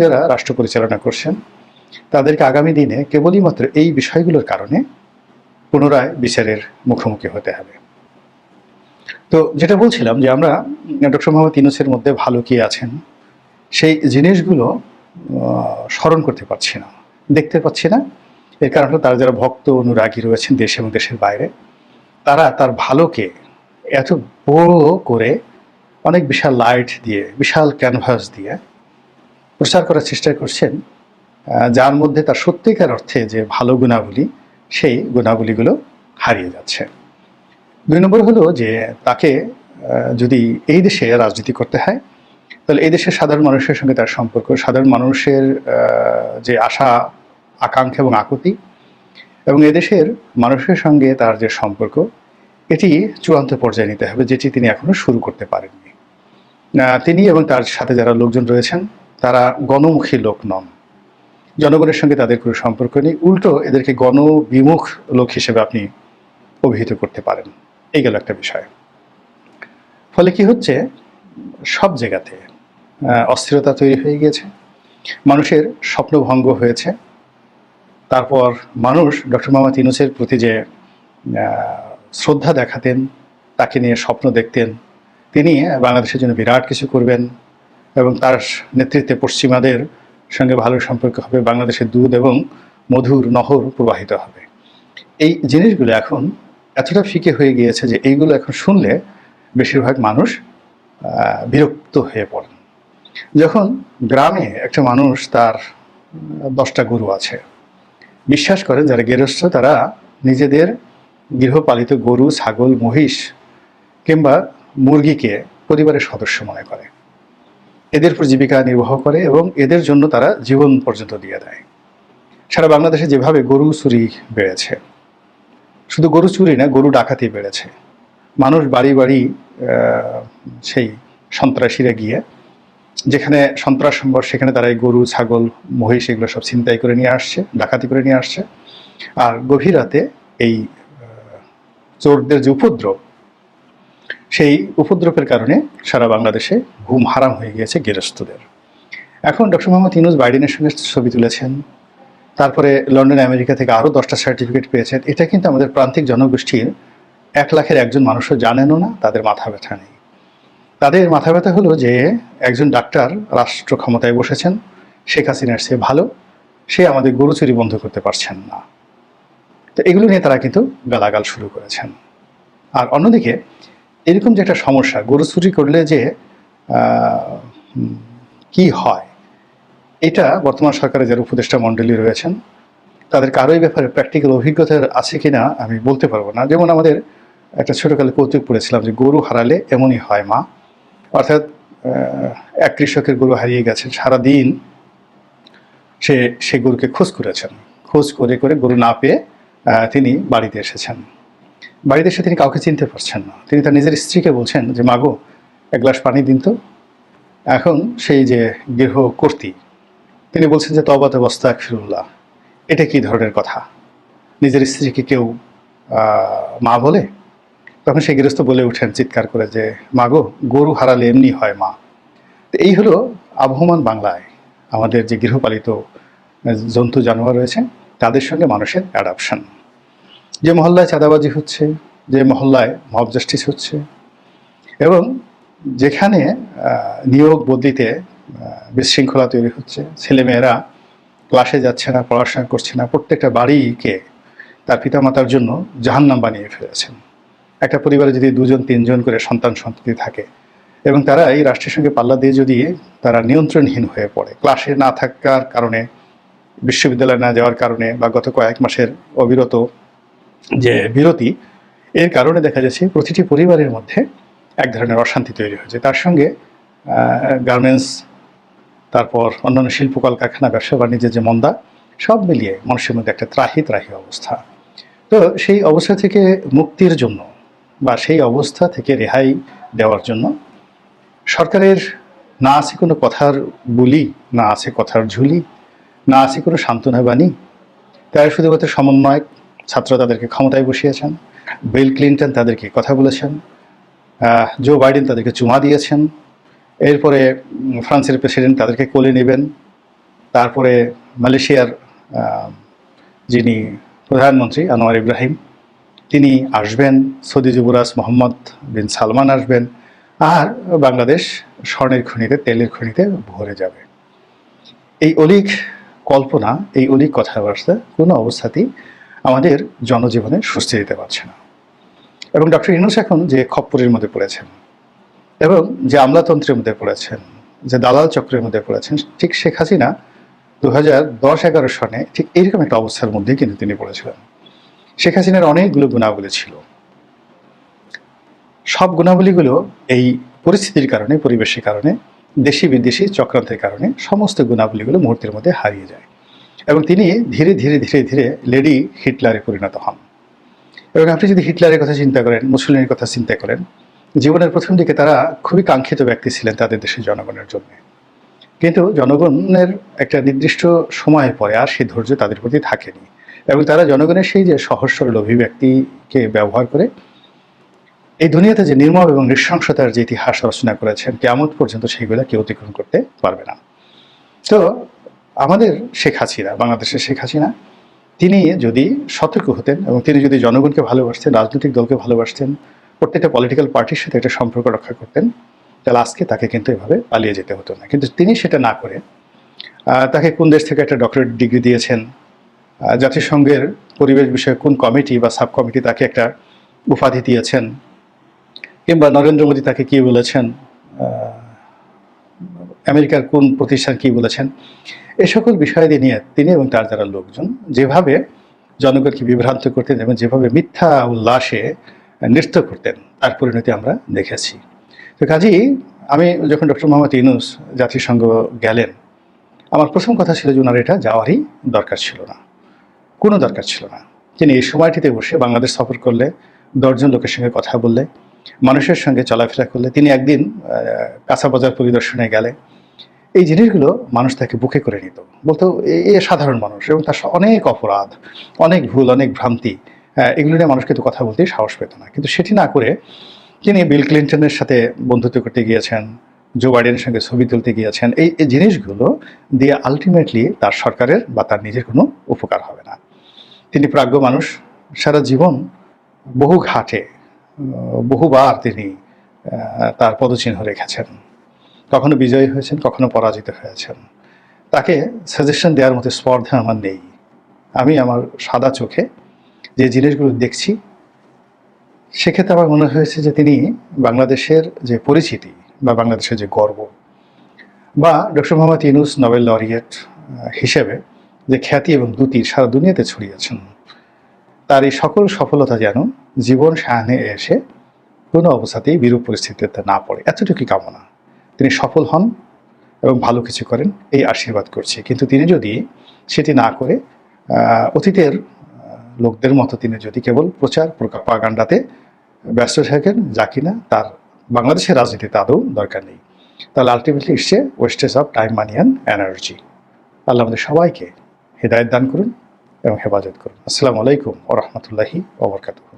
যারা রাষ্ট্র পরিচালনা করছেন তাদেরকে আগামী দিনে কেবলই মাত্র এই বিষয়গুলোর কারণে পুনরায় বিচারের মুখোমুখি হতে হবে। তো যেটা বলছিলাম যে আমরা ডক্টর মোহাম্মদ ইউনূসের মধ্যে ভালো কি আছেন সেই জিনিসগুলো স্মরণ করতে পারছি না, দেখতে পাচ্ছি না। এর কারণ হলো তার যারা ভক্ত অনুরাগী রয়েছেন দেশে এবং দেশের বাইরে, তারা তার ভালোকে এত বড় করে অনেক বিশাল লাইট দিয়ে, বিশাল ক্যানভাস দিয়ে প্রচার করার চেষ্টা করছেন, যার মধ্যে তার সত্যিকার অর্থে যে ভালো গুণাবলী সেই গুণাবলীগুলো হারিয়ে যাচ্ছে। ২ নম্বর হলো যে তাকে যদি এই দেশে রাজনীতি করতে হয় তাহলে এই দেশের সাধারণ মানুষের সঙ্গে তার সম্পর্ক, সাধারণ মানুষের যে আশা আকাঙ্ক্ষা এবং আকুতি এবং এদেশের মানুষের সঙ্গে তার যে সম্পর্ক, এটি চূড়ান্ত পর্যায়ে নিতে হবে, যেটি তিনি এখনো শুরু করতে পারেননি। তিনি এবং তার সাথে যারা লোকজন রয়েছেন তারা গণমুখী লোক নন, জনগণের সঙ্গে তাদের কোনো সম্পর্ক নেই, উল্টো এদেরকে গণবিমুখ লোক হিসেবে আপনি অভিহিত করতে পারেন। এই গেল একটা বিষয়। ফলে কি হচ্ছে, সব জায়গাতে অস্থিরতা তৈরি হয়ে গিয়েছে, মানুষের স্বপ্নভঙ্গ হয়েছে। তারপর মানুষ ডক্টর মোহাম্মদ ইউনূসের প্রতি যে শ্রদ্ধা দেখাতেন, তাকে নিয়ে স্বপ্ন দেখতেন, তিনি বাংলাদেশের জন্য বিরাট কিছু করবেন এবং তার নেতৃত্বে পশ্চিমাদের সঙ্গে ভালো সম্পর্ক হবে, বাংলাদেশের দুধ এবং মধুর নহর প্রবাহিত হবে। এই জিনিসগুলো এখন এতটা ফিকে হয়ে গিয়েছে যে এইগুলো এখন শুনলে বেশিরভাগ মানুষ বিরক্ত হয়ে পড়েন। যখন গ্রামে একটা মানুষ তার 10টা গরু আছে, বিশ্বাস করেন যারা গৃহস্থ তারা নিজেদের গৃহপালিত গরু, ছাগল, মহিষ কিংবা মুরগিকে পরিবারের সদস্য মনে করে, এদের উপর জীবিকা নির্বাহ করে এবং এদের জন্য তারা জীবন পর্যন্ত দিয়ে দেয়। সারা বাংলাদেশে যেভাবে গরু চুরি বেড়েছে, শুধু গরু চুরি না, গরু ডাকাতি বেড়েছে। মানুষ বাড়ি বাড়ি সেই সন্ত্রাসীরা গিয়ে যেখানে সন্ত্রাস সম্ভব সেখানে তারা এই গরু, ছাগল, মহিষ এগুলো সব ছিনতাই করে নিয়ে আসছে, ডাকাতি করে নিয়ে আসছে। আর গভীর রাতে এই চোরদের যে উপদ্রব, সেই উপদ্রবের কারণে সারা বাংলাদেশে ঘুম হারাম হয়ে গিয়েছে গৃহস্থদের। এখন ডক্টর মোহাম্মদ ইউনূস বাইডেনের সঙ্গে ছবি তুলেছেন, তারপরে লন্ডন আমেরিকা থেকে আরও 10টা সার্টিফিকেট পেয়েছেন। এটা কিন্তু আমাদের প্রান্তিক জনগোষ্ঠীর 1 লাখের একজন মানুষও জানেনও না, তাদের মাথা ব্যথা নেই। তাদের মাথা ব্যথা হলো যে একজন ডাক্তার রাষ্ট্র ক্ষমতায় বসেছেন, শেখ হাসিনার চেয়ে ভালো, সে আমাদের গরু চুরি বন্ধ করতে পারছেন না। তো এগুলো নিয়ে তারা কিন্তু গালাগাল শুরু করেছেন। আর অন্যদিকে এরকম যে একটা সমস্যা, গরু চুরি করলে যে কি হয়, এটা বর্তমান সরকারের যারা উপদেষ্টা মণ্ডলী রয়েছেন তাদের কারোই ব্যাপারে প্র্যাকটিক্যাল অভিজ্ঞতা আছে কিনা আমি বলতে পারবো না। যেমন আমাদের একটা ছোটোকালে কৌতুক পড়েছিলাম যে গরু হারালে এমনই হয় মা, অর্থাৎ এক কৃষকের গরু হারিয়ে গেছেন, সারাদিন সে গরুকে খোঁজ করেছেন, খোঁজ করে করে গরু না পেয়ে তিনি বাড়িতে এসেছেন। বাড়িতে এসে তিনি কাউকে চিনতে পারছেন না। তিনি তার নিজের স্ত্রীকে বলছেন যে মাগো 1 গ্লাস পানি দিন তো। এখন সেই যে গৃহকর্ত্রী তিনি বলছেন যে তওবা তওবা আস্তাগফিরুল্লাহ, এটা কি ধরনের কথা, নিজের স্ত্রীকে কেউ মা বলে? তখন সেই গৃহস্থ বলে উঠেন চিৎকার করে যে মাগো গরু হারালে এমনি হয় মা। তো এই হলো আবহমান বাংলায় আমাদের যে গৃহপালিত জন্তু জানোয়ার রয়েছে তাদের সঙ্গে মানুষের অ্যাডাপশন। যে মহল্লায় চাঁদাবাজি হচ্ছে, যে মহল্লায় মব জাস্টিস হচ্ছে এবং যেখানে নিয়োগ বদলিতে বিশৃঙ্খলা তৈরি হচ্ছে, ছেলেমেয়েরা ক্লাসে যাচ্ছে না, পড়াশোনা করছে না, প্রত্যেকটা বাড়িকে তার পিতামাতার জন্য জাহান্নাম বানিয়ে ফেলেছেন। একটা পরিবারে যদি 2-3 জন করে সন্তান-সন্ততি থাকে এবং তারা এই রাষ্ট্রের সঙ্গে পাল্লা দিয়ে যদি তারা নিয়ন্ত্রণহীন হয়ে পড়ে, ক্লাসে না থাকার কারণে, বিশ্ববিদ্যালয়ে না যাওয়ার কারণে বা গত কয়েক মাসের অবিরত যে বিরতি, এর কারণে দেখা যাচ্ছে প্রতিটি পরিবারের মধ্যে এক ধরনের অশান্তি তৈরি হয়েছে। তার সঙ্গে গার্মেন্টস, তারপর অন্যান্য শিল্প কলকারখানা, ব্যবসা বাণিজ্যের যে মন্দা, সব মিলিয়ে মানুষের মধ্যে একটা ত্রাহি অবস্থা। তো সেই অবস্থা থেকে মুক্তির জন্য বা সেই অবস্থা থেকে রেহাই দেওয়ার জন্য সরকারের না আছে কোনো কথার বুলি, না আছে কথার ঝুলি, না আছে কোনো সান্ত্বনা বাণী। তারা শুধুমাত্র সমন্বয়ক, ছাত্র তাদেরকে ক্ষমতায় বসিয়েছেন, বিল ক্লিন্টন তাদেরকে কথা বলেছেন, জো বাইডেন তাদেরকে চুমা দিয়েছেন, এরপরে ফ্রান্সের প্রেসিডেন্ট তাদেরকে কোলে নেবেন, তারপরে মালয়েশিয়ার যিনি প্রধানমন্ত্রী আনোয়ার ইব্রাহিম তিনি আসবেন, সৌদি যুবরাজ মোহাম্মদ বিন সালমান আসবেন, আর বাংলাদেশ স্বর্ণের খনিতে, তেলের খনিতে ভরে যাবে। এই অলীক কল্পনা, এই অলীক কথাবার্তা কোনো অবস্থাতেই আমাদের জনজীবনে স্বস্তি দিতে পারছে না। এবং ডক্টর ইউনূস এখন যে খপ্পরের মধ্যে পড়েছেন এবং যে আমলাতন্ত্রের মধ্যে পড়েছেন, যে দালাল চক্রের মধ্যে পড়েছেন, ঠিক শেখ হাসিনা 2010-11 সনে ঠিক এইরকম একটা অবস্থার মধ্যেই কিন্তু তিনি পড়েছিলেন। শেখ হাসিনার অনেকগুলো গুণাবলী ছিল, সব গুণাবলীগুলো এই পরিস্থিতির কারণে, পরিবেশের কারণে, দেশি বিদেশি চক্রান্তের কারণে সমস্ত গুণাবলীগুলো মুহূর্তের মধ্যে হারিয়ে যায় এবং তিনি ধীরে ধীরে ধীরে ধীরে লেডি হিটলারে পরিণত হন। এবং আপনি যদি হিটলারের কথা চিন্তা করেন, মুসলিনের কথা চিন্তা করেন, জীবনের প্রথম দিকে তারা খুবই কাঙ্ক্ষিত ব্যক্তি ছিলেন তাদের দেশের জনগণের জন্য, কিন্তু জনগণের একটা নির্দিষ্ট সময়ের পরে আর সেই ধৈর্য তাদের প্রতি থাকেনি এবং তারা জনগণের সেই যে সহজ সরল অভিব্যক্তিকে ব্যবহার করে এই দুনিয়াতে যে নির্মম এবং নৃশংসতার যে ইতিহাস রচনা করেছেন, কিয়ামত পর্যন্ত সেইগুলো কেউ অতিক্রম করতে পারবে না। তো আমাদের শেখ হাসিনা, বাংলাদেশের শেখ হাসিনা, তিনি যদি সতর্ক হতেন এবং তিনি যদি জনগণকে ভালোবাসতেন, রাজনৈতিক দলকে ভালোবাসতেন, প্রত্যেকটা পলিটিক্যাল পার্টির সাথে একটা সম্পর্ক রক্ষা করতেন, তাহলে আজকে তাকে কিন্তু এভাবে পালিয়ে যেতে হতো না। কিন্তু তিনি সেটা না করে তাকে কোন দেশ থেকে একটা ডক্টরেট ডিগ্রি দিয়েছেন, জাতিসংঘের পরিবেশ বিষয়ক কোন কমিটি বা সাব কমিটি তাকে একটা উপাধি দিয়েছেন, কিংবা নরেন্দ্র মোদী তাকে কি বলেছেন, আমেরিকার কোন প্রতিষ্ঠান কি বলেছেন, এ সকল বিষয় নিয়ে তিনি এবং তার যারা লোকজন যেভাবে জনগণকে বিভ্রান্ত করতেন এবং যেভাবে মিথ্যা উল্লাসে নৃত্য করতেন, তার পরিণতি আমরা দেখেছি। তো কাজেই আমি যখন ডক্টর মোহাম্মদ ইউনূস জাতিসংঘ গেলেন, আমার প্রথম কথা ছিল যে ওনার এটা যাওয়ারই দরকার ছিল না, কোনো দরকার ছিল না। তিনি এই সময়টিতে বসে বাংলাদেশ সফর করলে, 10 জন লোকের সঙ্গে কথা বললে, মানুষের সঙ্গে চলাফেরা করলে, তিনি একদিন কাঁচা বাজার পরিদর্শনে গেলে, এই জিনিসগুলো মানুষ তাকে বুকে করে নিত, বলতো এ সাধারণ মানুষ এবং তার অনেক অপরাধ, অনেক ভুল, অনেক ভ্রান্তি, এগুলো নিয়ে মানুষ কিন্তু কথা বলতেই সাহস পেত না। কিন্তু সেটি না করে তিনি বিল ক্লিন্টনের সাথে বন্ধুত্ব করতে গিয়েছেন, জো বাইডেনের সঙ্গে ছবি তুলতে গিয়েছেন। এই জিনিসগুলো দিয়ে আলটিমেটলি তার সরকারের বা তার নিজের কোনো উপকার হবে না। তিনি প্রাজ্ঞ মানুষ, সারা জীবন বহু ঘাটে বহুবার তিনি তার পদচিহ্ন রেখেছেন, কখনো বিজয়ী হয়েছেন, কখনো পরাজিত হয়েছেন। তাকে সাজেশন দেওয়ার মতো স্পর্ধা আমার নেই। আমি আমার সাদা চোখে যে জিনিসগুলো দেখছি, সেক্ষেত্রে আমার মনে হয়েছে যে তিনি বাংলাদেশের যে পরিচিতি বা বাংলাদেশের যে গর্ব, বা doctor Mohammad Yunus Nobel laureate হিসেবে যে খ্যাতি এবং দ্যুতি সারা দুনিয়াতে ছড়িয়েছেন, তার এই সকল সফলতা যেন জীবন সায়ানে এসে কোনো অবস্থাতেই বিরূপ পরিস্থিতিতে না পড়ে, এতটুকুই কামনা। তিনি সফল হন এবং ভালো কিছু করেন, এই আশীর্বাদ করছি। কিন্তু তিনি যদি সেটি না করে অতীতের লোকদের মতো তিনি যদি কেবল প্রচার প্রপাগান্ডাতে ব্যস্ত থাকেন, যা কিনা তার বাংলাদেশের রাজনীতিতে আদৌ দরকার নেই, তাহলে ultimately it's a wastage of time, money and energy. আল্লাহ আমাদের সবাইকে হেদায়েত দান করুন এবং হেফাজত করুন। আসসালামু আলাইকুম ওয়া রাহমাতুল্লাহি ওয়া বারাকাতুহু।